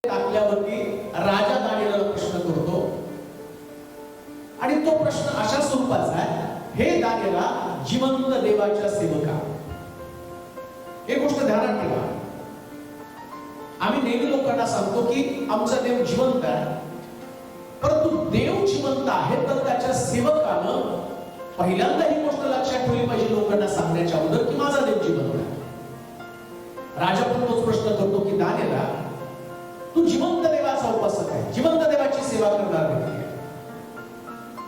टाकल्यावरती राजा दानिएलला प्रश्न करतो आणि तो प्रश्न अशा स्वरूपाचा आहे, हे दानिएला जिवंत देवाच्या सेवका, एक गोष्ट ध्यानात ठेवा. आम्ही नेहमी लोकांना सांगतो की आमचा देव जिवंत आहे, परंतु देव जिवंत आहे तर त्याच्या सेवकानं पहिल्यांदा ही गोष्ट लक्षात ठेवली पाहिजे लोकांना सांगण्याच्या अगोदर की माझा देव जिवंत आहे. राजा पण तोच प्रश्न करतो की दानिएला, तू जिवंत देवाचा उपासक आहे, जिवंत देवाची सेवा करणार व्यक्ती आहे.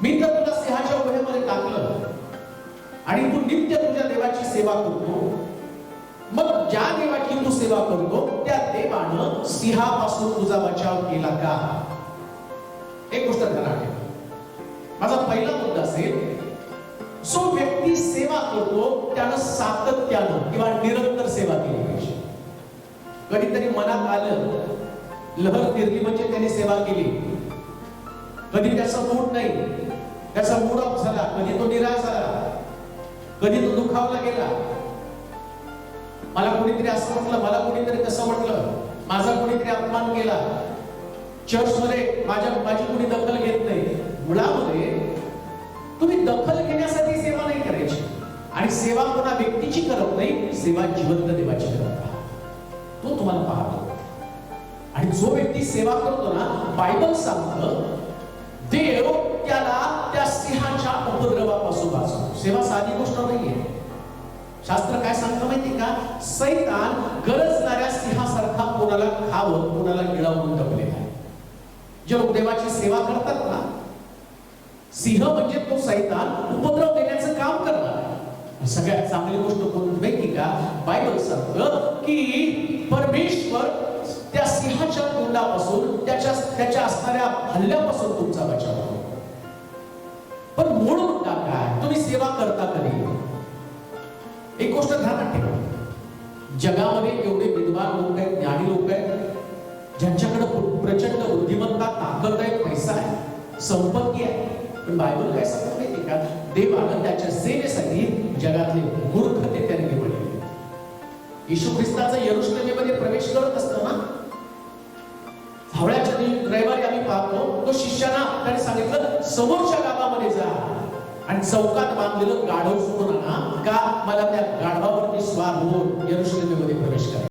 मी तर तुला सिंहाच्या गुहेमध्ये टाकलं आणि तू नित्य तुझ्या देवाची सेवा करतो, मग ज्या देवाची तू सेवा करतो त्या देवानं सिंहापासून तुझा बचाव केला का? एक गोष्ट ध्यानात ठेवा. माझा पहिला मुद्दा असेल, जो व्यक्ती सेवा करतो त्यानं सातत्यानं किंवा निरंतर सेवा केली पाहिजे. कधीतरी मनात आलं, लहर फिरली म्हणजे त्याने सेवा केली, कधी त्याचा मूड नाही, त्याचा मूड ऑफ झाला, कधी तो निराश झाला, कधी तो दुखावला गेला, मला कोणीतरी असं म्हटलं, मला कोणीतरी तसं म्हटलं, माझा कोणीतरी अपमान केला, चर्चमध्ये माझी कोणी दखल घेत नाही. मुळामध्ये तुम्ही दखल घेण्यासाठी सेवा नाही करायची, आणि सेवा कोणा व्यक्तीची करत नाही, सेवा जिवंत देवाची करत राहा. तो तुम्हाला पाहतो. आणि जो व्यक्ती सेवा करतो ना, बायबल सांगतं देव त्याला त्या सिंहाच्या उपद्रवापासून वाचवतो. सेवा साधी गोष्ट नाहीये. शास्त्र काय सांगतं माहिती का? सैतान गरजणाऱ्या सिंहासारखा कोणाला खावं, कोणाला गिळावून टपलेला आहे. जे लोक देवाची सेवा करतात ना, सिंह म्हणजे तो सैतान उपद्रव देण्याचं काम करणार. सगळ्यात चांगली गोष्ट कोणती माहिती का? बायबल सांगतं की परमेश्वर त्या सिंहाच्या तोंडापासून, त्याच्या असणाऱ्या हल्ल्यापासून तुमचा बचाव करतो. पण मूळ मुद्दा काय? तुम्ही सेवा करता कधी? एक गोष्ट ध्यानात ठेवा, जगामध्ये एवढे विद्वान लोक आहेत, ज्ञानी लोक आहेत, ज्यांच्याकडे प्रचंड बुद्धिमत्ता, ताकद आहे, पैसा आहे, संपत्ती आहे, पण बायबल काय सांगत माहिती का? देवानं त्याच्या सेवेसाठी जगातले मूर्खते त्याने निवडले. येशू ख्रिस्ताचा यरुशलेमेमध्ये प्रवेश करत असताना हवळ्याच्या रविवारी आम्ही पाहतो, तो शिष्याना त्याने सांगितलं, समोरच्या गावामध्ये जा आणि चौकात बांधलेलं गाढव सोडून आणा, का मला त्या गाढवावरती स्वार होऊन यरुशलेमेमध्ये प्रवेश करा.